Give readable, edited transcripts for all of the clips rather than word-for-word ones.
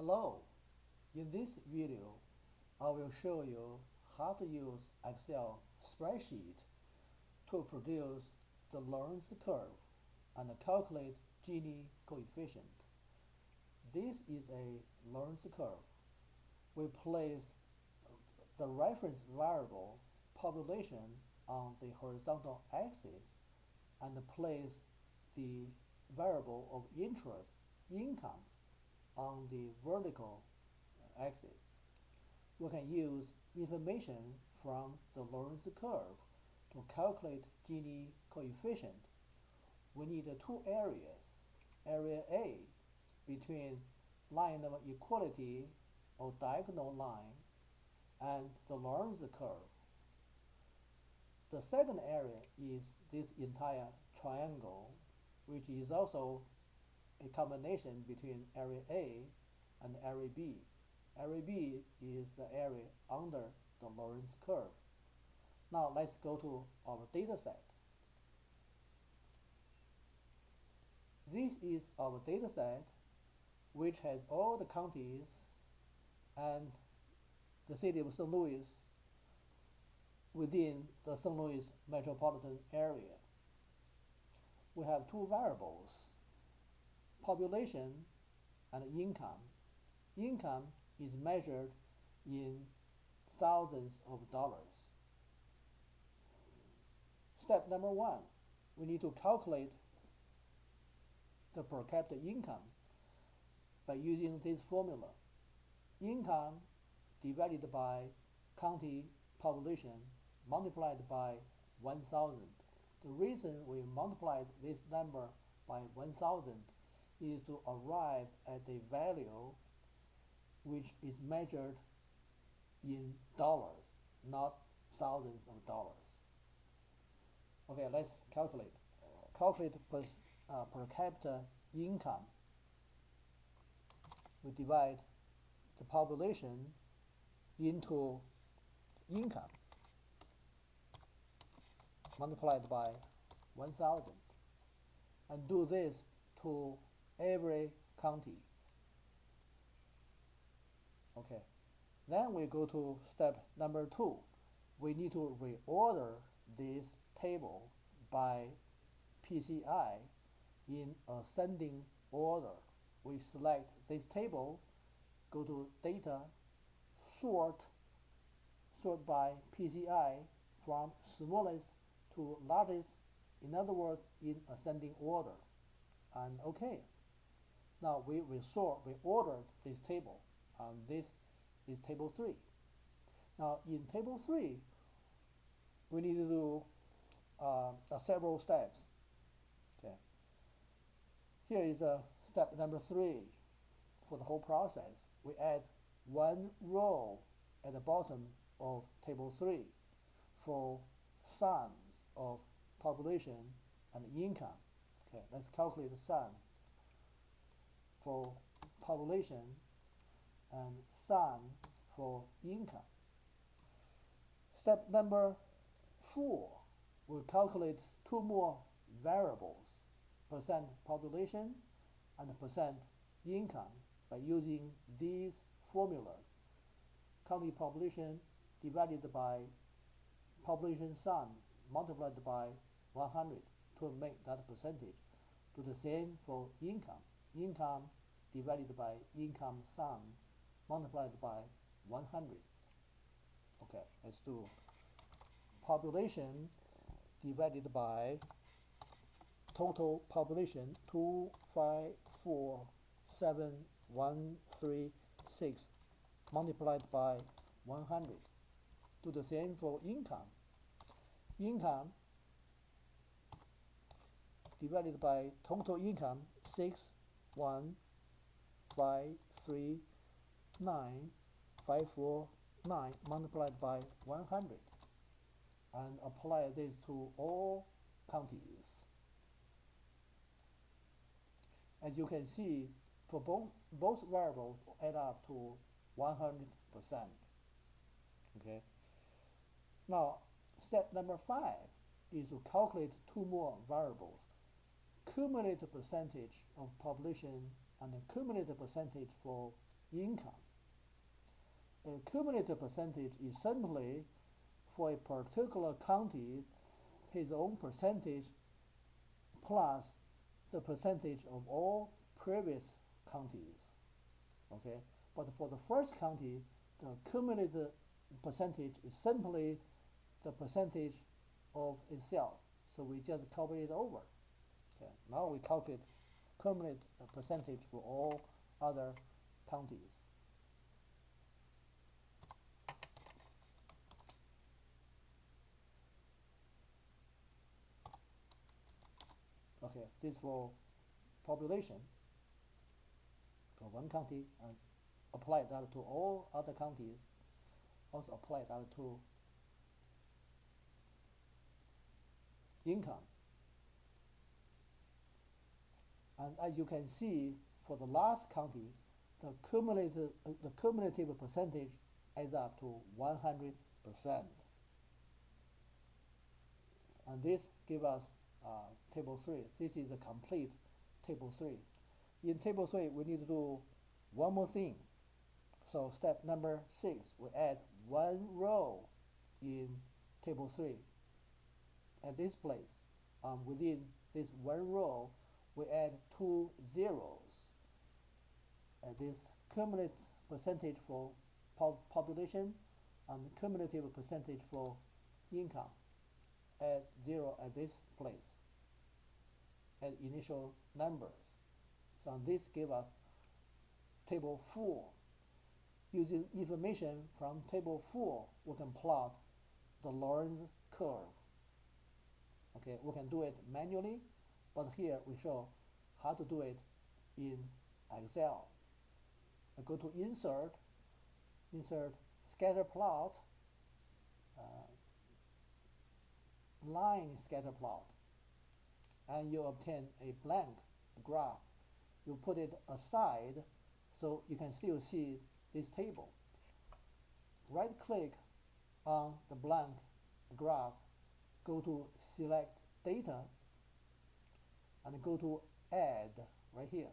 Hello, in this video I will show you how to use Excel spreadsheet to produce the Lorenz curve and calculate Gini coefficient. This is a Lorenz curve. We place the reference variable population on the horizontal axis and place the variable of interest income on the vertical axis. We can use information from the Lorenz curve to calculate Gini coefficient. We need two areas. Area A between line of equality or diagonal line and the Lorenz curve. The second area is this entire triangle, which is also a combination between area A and area B. Area B is the area under the Lorenz curve. Now let's go to our data set. This is our data set, which has all the counties and the city of St. Louis within the St. Louis metropolitan area. We have two variables, population and income. Income is measured in thousands of dollars. Step number one, we need to calculate the per capita income by using this formula. Income divided by county population multiplied by 1,000. The reason we multiplied this number by 1,000 is to arrive at a value which is measured in dollars, not thousands of dollars. Okay, let's calculate. Calculate per capita income. We divide the population into income multiplied by 1,000 and do this to every county. Okay, then we go to step number two. We need to reorder this table by PCI in ascending order. We select this table, go to data, sort by PCI from smallest to largest, in other words, in ascending order, and OK. Now we reordered this table, and this is table 3. Now in table 3, we need to do several steps. Okay. Here is step number 3 for the whole process. We add one row at the bottom of table 3 for sums of population and income. Okay, let's calculate the sum for population and sum for income. Step number 4, we'll calculate two more variables, percent population and percent income, by using these formulas. County population divided by population sum multiplied by 100 to make that percentage. Do the same for income. Income divided by income sum multiplied by 100. Okay, let's do population divided by total population 2547136 multiplied by 100. Do the same for income. Income divided by total income 61539,549 multiplied by 100, and apply this to all counties. As you can see, for both variables add up to 100%. Okay. Now, step number 5 is to calculate two more variables, cumulative percentage of population and the cumulative percentage for income. A cumulative percentage is simply for a particular county his own percentage plus the percentage of all previous counties. Okay, but for the first county, the cumulative percentage is simply the percentage of itself. So we just copy it over. Okay, now we calculate cumulative percentage for all other counties. Okay, this for population for one county, and apply that to all other counties. Also apply that to income. And as you can see, for the last county, the cumulative percentage adds up to 100%. And this gives us table 3. This is a complete table 3. In table 3, we need to do one more thing. So step number 6, we add one row in table 3. At this place, within this one row, we add 2 zeros. And this cumulative percentage for population and cumulative percentage for income. Add 0 at this place, add initial numbers. So this gives us table 4. Using information from table 4, we can plot the Lorenz curve. Okay, we can do it manually, but here we show how to do it in Excel. I go to Insert, Scatter Plot, Line Scatter Plot, and you obtain a blank graph. You put it aside so you can still see this table. Right-click on the blank graph, go to Select Data, and go to Add right here.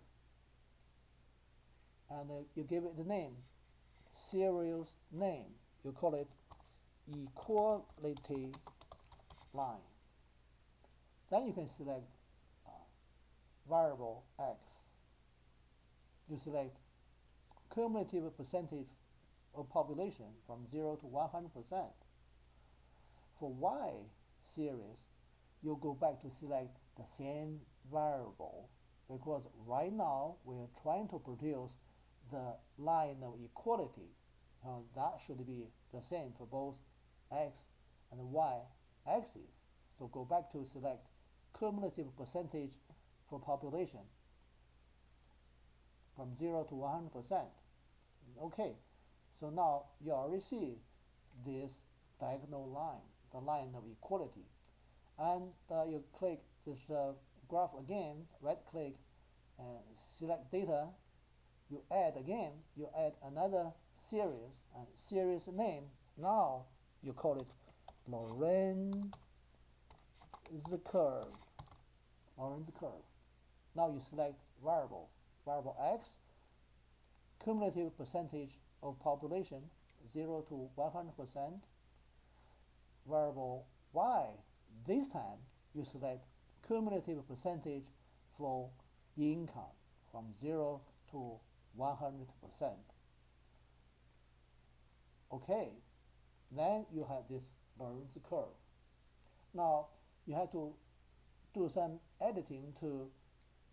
And you give it the name, series name. You call it Equality Line. Then you can select variable X. You select cumulative percentage of population from 0 to 100%. For Y series, you go back to select the same variable, because right now we are trying to produce the line of equality. That should be the same for both X and Y axis. So go back to select cumulative percentage for population from 0 to 100%. Okay, so now you already see this diagonal line, the line of equality. And you click this graph again, right click, and select data. You add again, you add another series, and series name. Now you call it Lorenz Curve. Lorenz Curve. Now you select variable X, cumulative percentage of population 0 to 100%. Variable Y, this time you select cumulative percentage for income from 0 to 100%. Okay, then you have this Lorenz curve. Now you have to do some editing to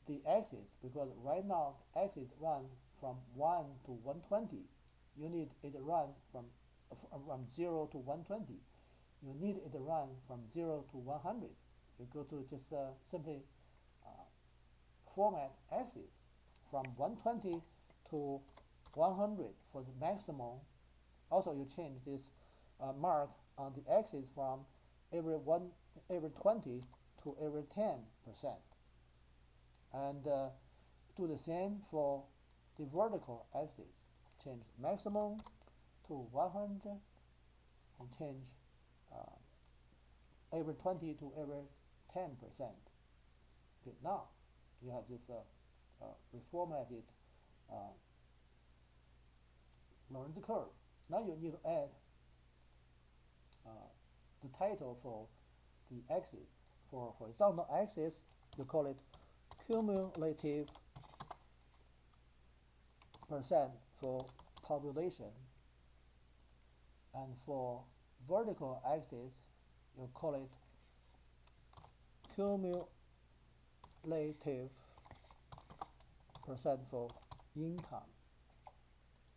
the axis, because right now the axis run from 1 to 120. You need it to run from 0 to 120. You need it to run from 0 to 100. You go to just simply format axis from 120 to 100 for the maximum. Also, you change this mark on the axis from every 20 to every 10%. And do the same for the vertical axis. Change maximum to 100 and change every 20 to every 10%. Okay, now you have this reformatted Lorenz curve. Now you need to add the title for the axis. For horizontal axis, you call it cumulative percent for population, and for vertical axis, you call it cumulative percent for income.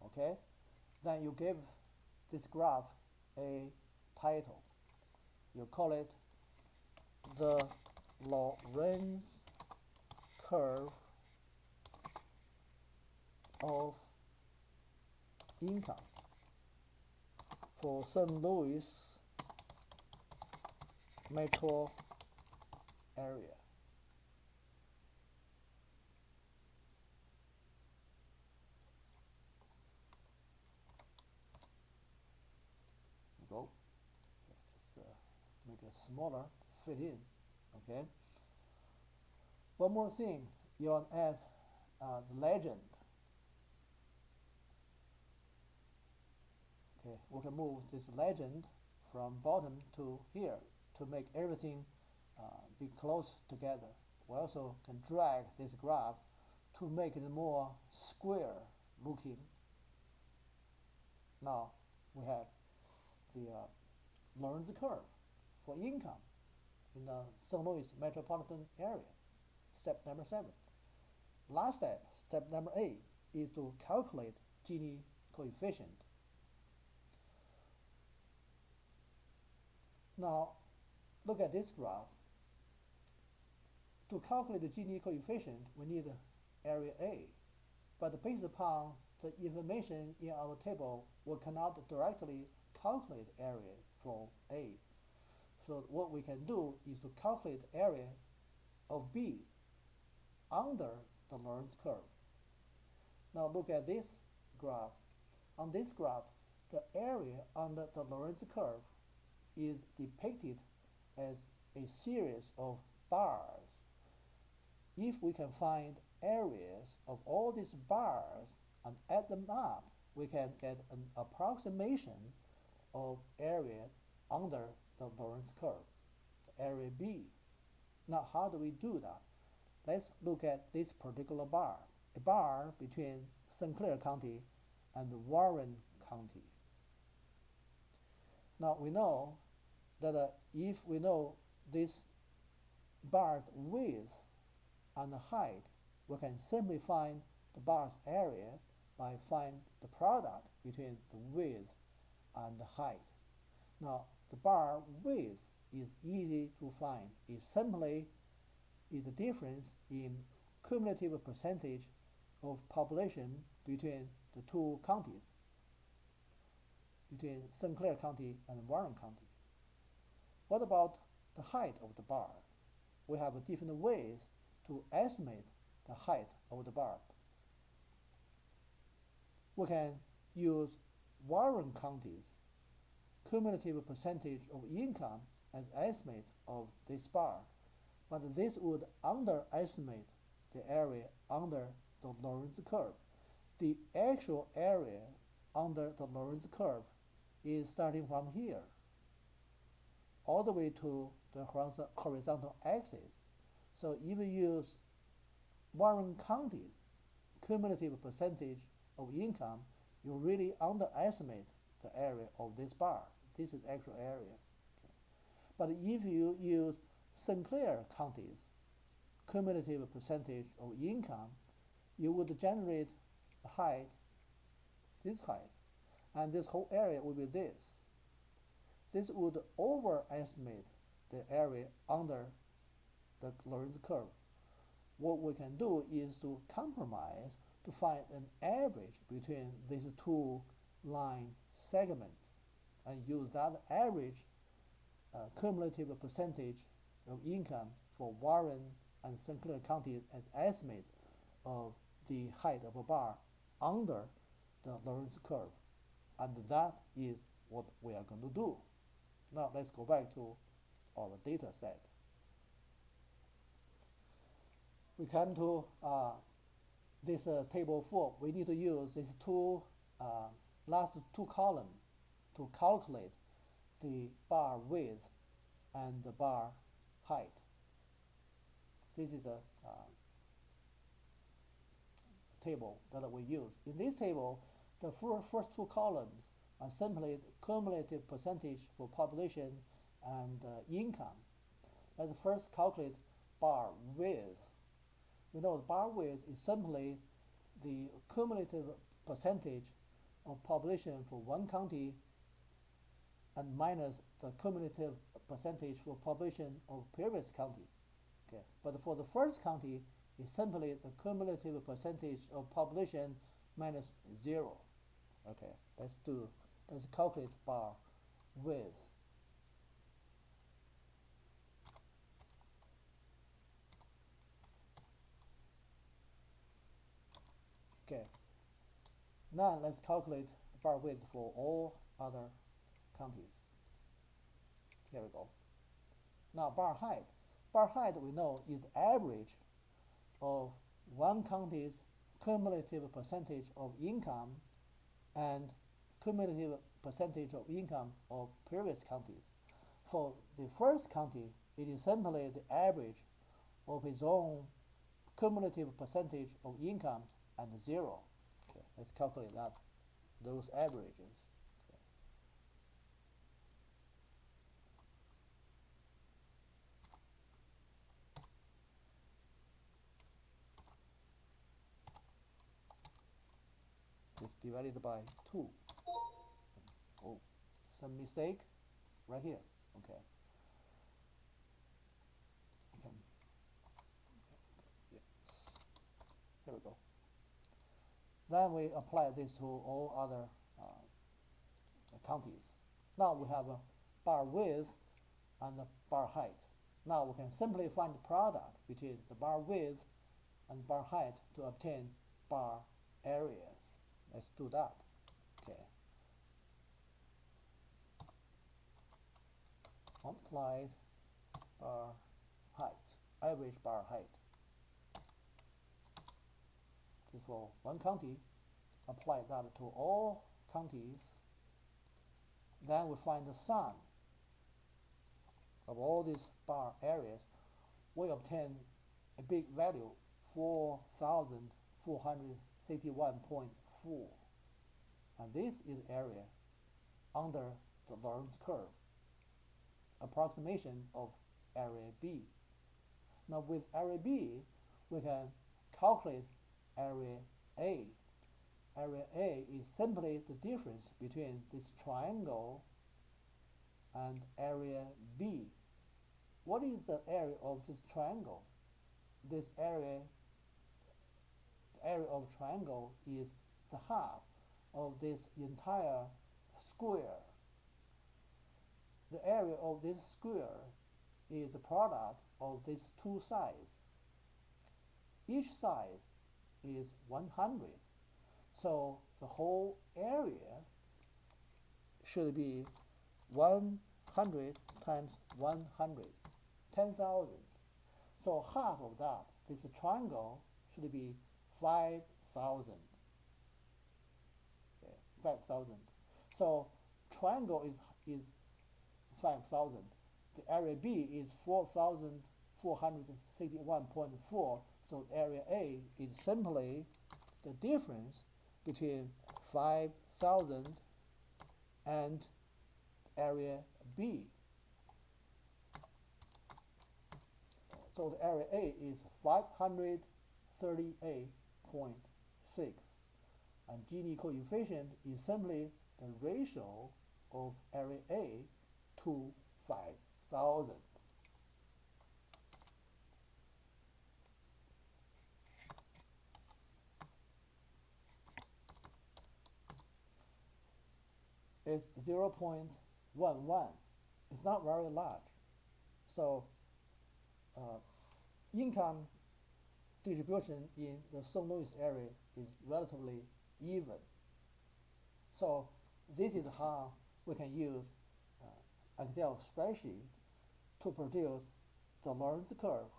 Okay? Then you give this graph a title. You call it the Lorenz curve of income for St. Louis metro area. Go. Just make it smaller, fit in. Okay. One more thing, you want to add the legend. Okay, we can move this legend from bottom to here to make everything be close together. We also can drag this graph to make it more square looking. Now we have the Lorenz curve for income in the St. Louis metropolitan area. Step number 7. Last step, step number 8, is to calculate Gini coefficient. Now, look at this graph. To calculate the Gini coefficient, we need area A. But based upon the information in our table, we cannot directly calculate area for A. So what we can do is to calculate area of B under the Lorenz curve. Now look at this graph. On this graph, the area under the Lorenz curve is depicted as a series of bars. If we can find areas of all these bars and add them up, we can get an approximation of area under the Lorenz curve, the area B. Now how do we do that? Let's look at this particular bar, a bar between St. Clair County and Warren County. Now we know that if we know this bar's width and height, we can simply find the bar's area by find the product between the width and the height. Now the bar width is easy to find. It simply is the difference in cumulative percentage of population between the two counties, between St. Clair County and Warren County. What about the height of the bar? We have different ways to estimate the height of the bar. We can use Warren County's cumulative percentage of income as estimate of this bar, but this would underestimate the area under the Lorenz curve. The actual area under the Lorenz curve is starting from here all the way to the horizontal axis. So if you use Warren County's cumulative percentage of income, you really underestimate the area of this bar. This is actual area. Okay. But if you use St. Clair County's cumulative percentage of income, you would generate a height, this height, and this whole area would be this. This would overestimate the area under the Lorenz curve. What we can do is to compromise to find an average between these two line segments and use that average cumulative percentage of income for Warren and St. Clair County as estimate of the height of a bar under the Lorenz curve. And that is what we are going to do. Now let's go back to our data set. We come to this table 4. We need to use these two last two columns to calculate the bar width and the bar height. This is the table that we use. In this table, the first two columns are simply the cumulative percentage for population and income. Let's first calculate bar width. We know the bar width is simply the cumulative percentage of population for one county and minus the cumulative percentage for population of previous county. Okay. But for the first county, it's simply the cumulative percentage of population minus 0. Okay, let's calculate bar width. Okay, now let's calculate bar width for all other counties. Here we go. Now bar height. Bar height we know is the average of one county's cumulative percentage of income and cumulative percentage of income of previous counties. For the first county, it is simply the average of its own cumulative percentage of income and 0. Okay, let's calculate that, those averages. It's divided by 2. Oh, some mistake right here. Okay. Okay. Yes. Here we go. Then we apply this to all other counties. Now we have a bar width and the bar height. Now we can simply find the product between the bar width and bar height to obtain bar area. Let's do that. Okay. Multiplied bar height, average bar height. Okay, for one county, apply that to all counties. Then we find the sum of all these bar areas. We obtain a big value, 4,461.4. And this is area under the Lorenz curve, approximation of area B. Now with area B, we can calculate area A. Area A is simply the difference between this triangle and area B. What is the area of this triangle? This area, the area of triangle is the half of this entire square. The area of this square is the product of these two sides. Each side is 100. So the whole area should be 100 times 100, 10,000. So half of that, this triangle, should be 5,000. Okay, 5,000. So triangle is 5,000. The area B is 4,461.4. So area A is simply the difference between 5,000 and area B. So the area A is 538.6. And Gini coefficient is simply the ratio of area A to 5,000. Is 0.11. It's not very large. So income distribution in the St. Louis area is relatively even. So this is how we can use Excel spreadsheet to produce the Lorenz curve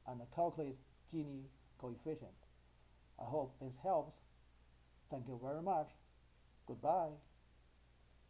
and calculate Gini coefficient. I hope this helps. Thank you very much. Goodbye.